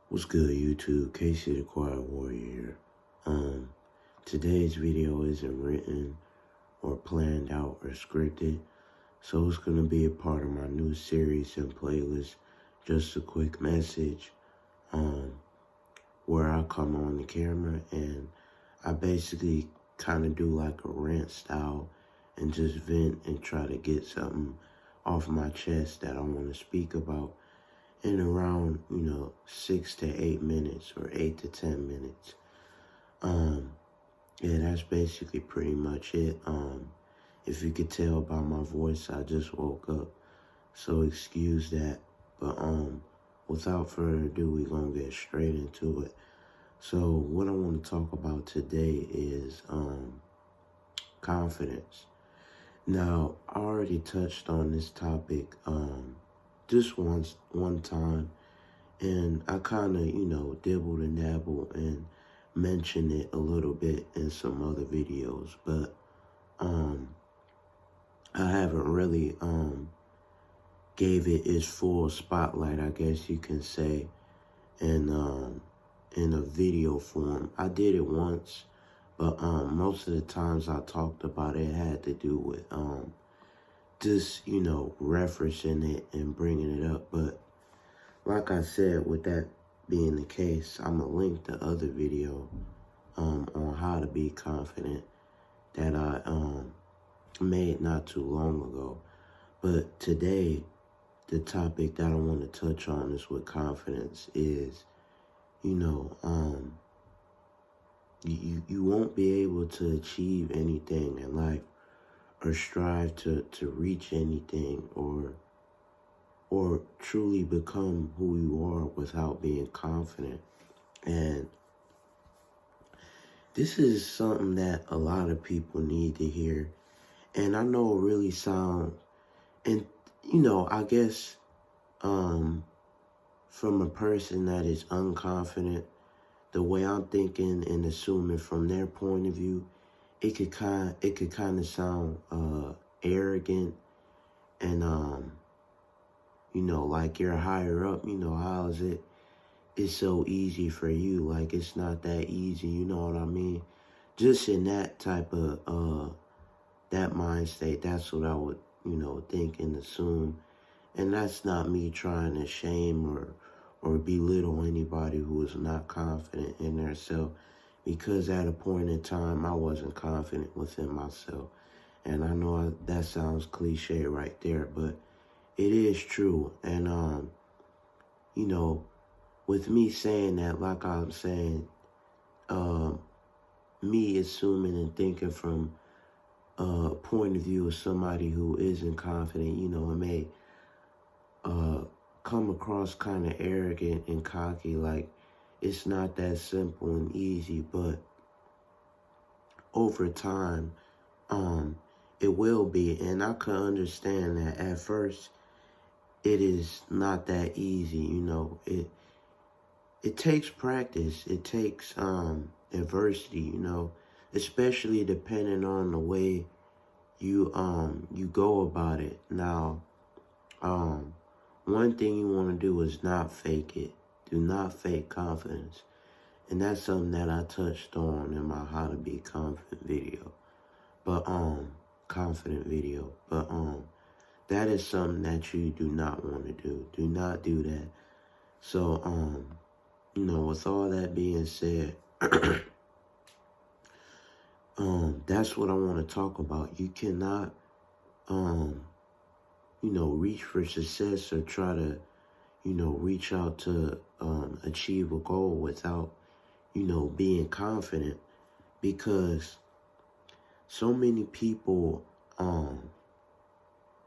What's good, YouTube? Casey the Quiet Warrior here. Today's video isn't written or planned out or scripted, so it's gonna be a part of my new series and playlist. Just a quick message, where I come on the camera and I basically kind of do like a rant style and just vent and try to get something off my chest that I want to speak about in around, 6 to 8 minutes or 8 to 10 minutes. Yeah, that's basically pretty much it. If you could tell by my voice, I just woke up, so excuse that. But without further ado, we're gonna get straight into it. So what I want to talk about today is confidence. Now, I already touched on this topic just one time, and I kind of, dibbled and dabbled and mentioned it a little bit in some other videos, but I haven't really gave it its full spotlight, I guess you can say, in a video form. I did it once, but most of the times I talked about it had to do with just, referencing it and bringing it up. But like I said, with that being the case, I'm going to link the other video on how to be confident that I made not too long ago. But today, the topic that I want to touch on is with confidence is, you won't be able to achieve anything in life or strive to reach anything or truly become who you are without being confident. And this is something that a lot of people need to hear. And I know it really sounds, and I guess from a person that is unconfident, the way I'm thinking and assuming from their point of view, it could kind of sound arrogant and like you're higher up. How is it? It's so easy for you. Like it's not that easy. You know what I mean? Just in that type of that mind state, that's what I would think and assume. And that's not me trying to shame or belittle anybody who is not confident in their self, because at a point in time, I wasn't confident within myself. And I know that sounds cliche right there, but it is true. And, with me saying that, like I'm saying, me assuming and thinking from a point of view of somebody who isn't confident, it may come across kind of arrogant and cocky, like it's not that simple and easy. But over time, it will be. And I can understand that at first it is not that easy. It takes practice. It takes adversity, especially depending on the way you go about it. Now, one thing you want to do is not fake it. Do not fake confidence. And that's something that I touched on in my How to Be Confident video. But, confident video. But, that is something that you do not want to do. Do not do that. So, with all that being said, that's what I want to talk about. You cannot, reach for success or try to, reach out to achieve a goal without, being confident, because so many people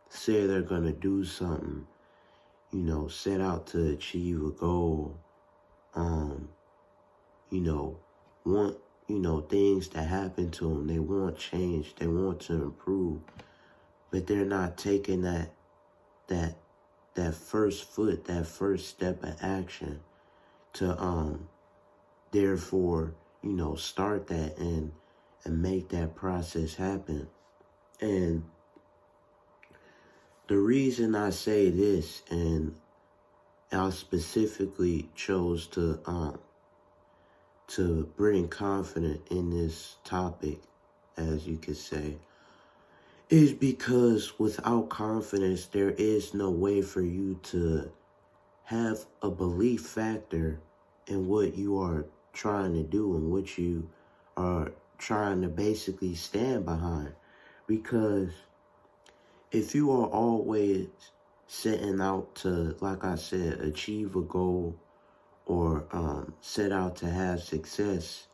say they're going to do something, set out to achieve a goal, want, things to happen to them. They want change. They want to improve, but they're not taking that first foot, that first step of action to therefore start that and make that process happen. And the reason I say this, and I specifically chose to bring confidence in this topic, as you could say, is because without confidence, there is no way for you to have a belief factor in what you are trying to do and what you are trying to basically stand behind. Because if you are always setting out to, like I said, achieve a goal or set out to have success,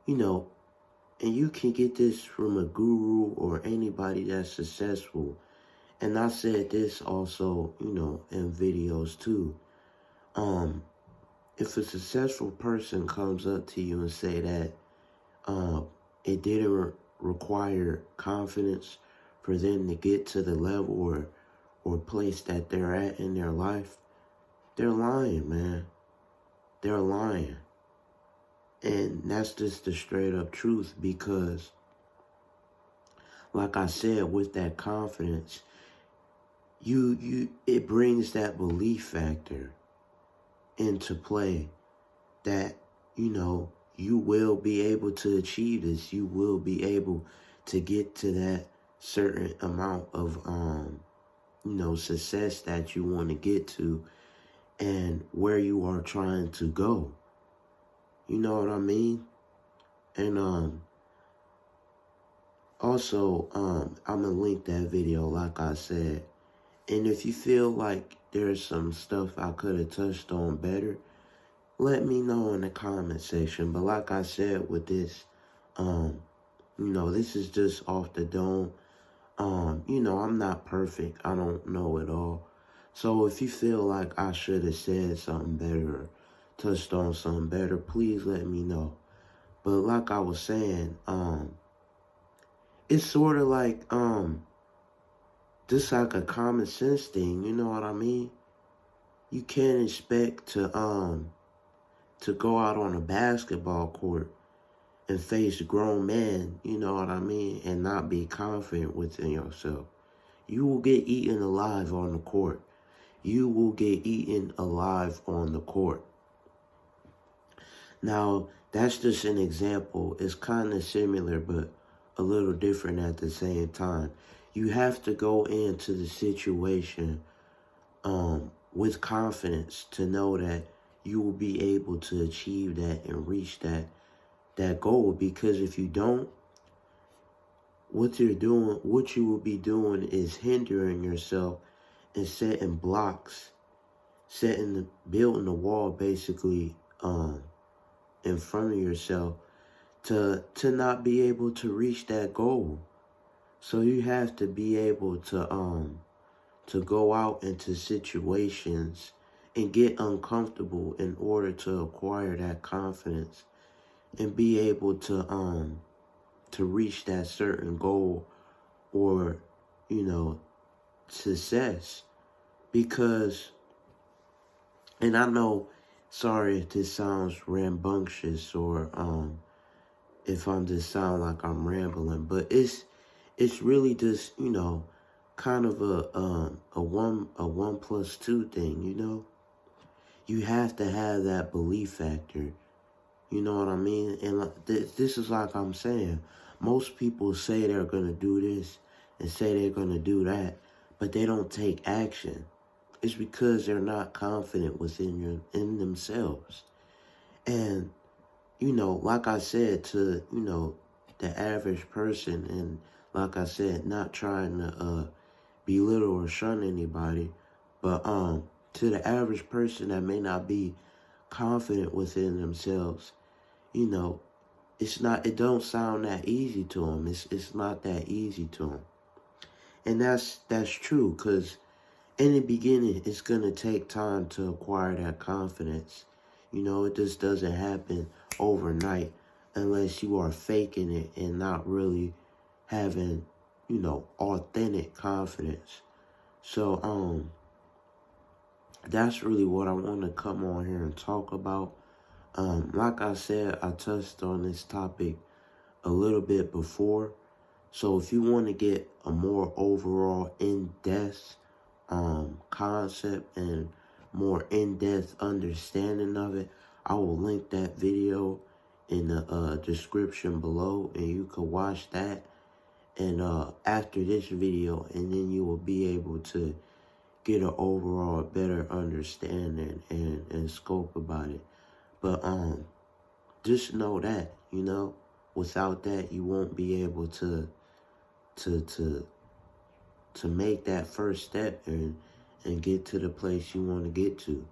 you know, and you can get this from a guru or anybody that's successful. And I said this also, you know, in videos too. If a successful person comes up to you and say that it didn't require confidence for them to get to the level or place that they're at in their life, they're lying, man. They're lying. And that's just the straight up truth, because like I said, with that confidence, it brings that belief factor into play that, you know, you will be able to achieve this. You will be able to get to that certain amount of, you know, success that you want to get to and where you are trying to go. You know what I mean? And, also, I'm gonna link that video, like I said. And if you feel like there's some stuff I could have touched on better, let me know in the comment section. But like I said with this, you know, this is just off the dome. You know, I'm not perfect. I don't know it all. So if you feel like I should have said something better or touched on something better, please let me know. But like I was saying, it's sort of like, just like a common sense thing, you know what I mean? You can't expect to go out on a basketball court and face grown men, you know what I mean, and not be confident within yourself. You will get eaten alive on the court. You will get eaten alive on the court. Now, that's just an example. It's kind of similar, but a little different at the same time. You have to go into the situation with confidence to know that you will be able to achieve that and reach that goal. Because if you don't, what you will be doing is hindering yourself and setting blocks, building a wall basically in front of yourself to not be able to reach that goal. So you have to be able to go out into situations and get uncomfortable in order to acquire that confidence and be able to reach that certain goal or, you know, success. Because, and I know, sorry if this sounds rambunctious or if I'm just sound like I'm rambling, but it's really just, you know, kind of a 1+2 thing, you know? You have to have that belief factor. You know what I mean? And like, this is like I'm saying. Most people say they're going to do this and say they're going to do that, but they don't take action. It's because they're not confident in themselves. And, you know, like I said, to, you know, the average person, and like I said, not trying to belittle or shun anybody, but to the average person that may not be confident within themselves, you know, it don't sound that easy to them. It's not that easy to them. And that's true, because in the beginning, it's going to take time to acquire that confidence. You know, it just doesn't happen overnight unless you are faking it and not really having, you know, authentic confidence. So, that's really what I want to come on here and talk about. Like I said, I touched on this topic a little bit before. So if you want to get a more overall in-depth concept and more in-depth understanding of it, I will link that video in the description below, and you can watch that. And after this video, and then you will be able to get an overall better understanding and scope about it. But just know that, you know, without that, you won't be able to make that first step and get to the place you want to get to.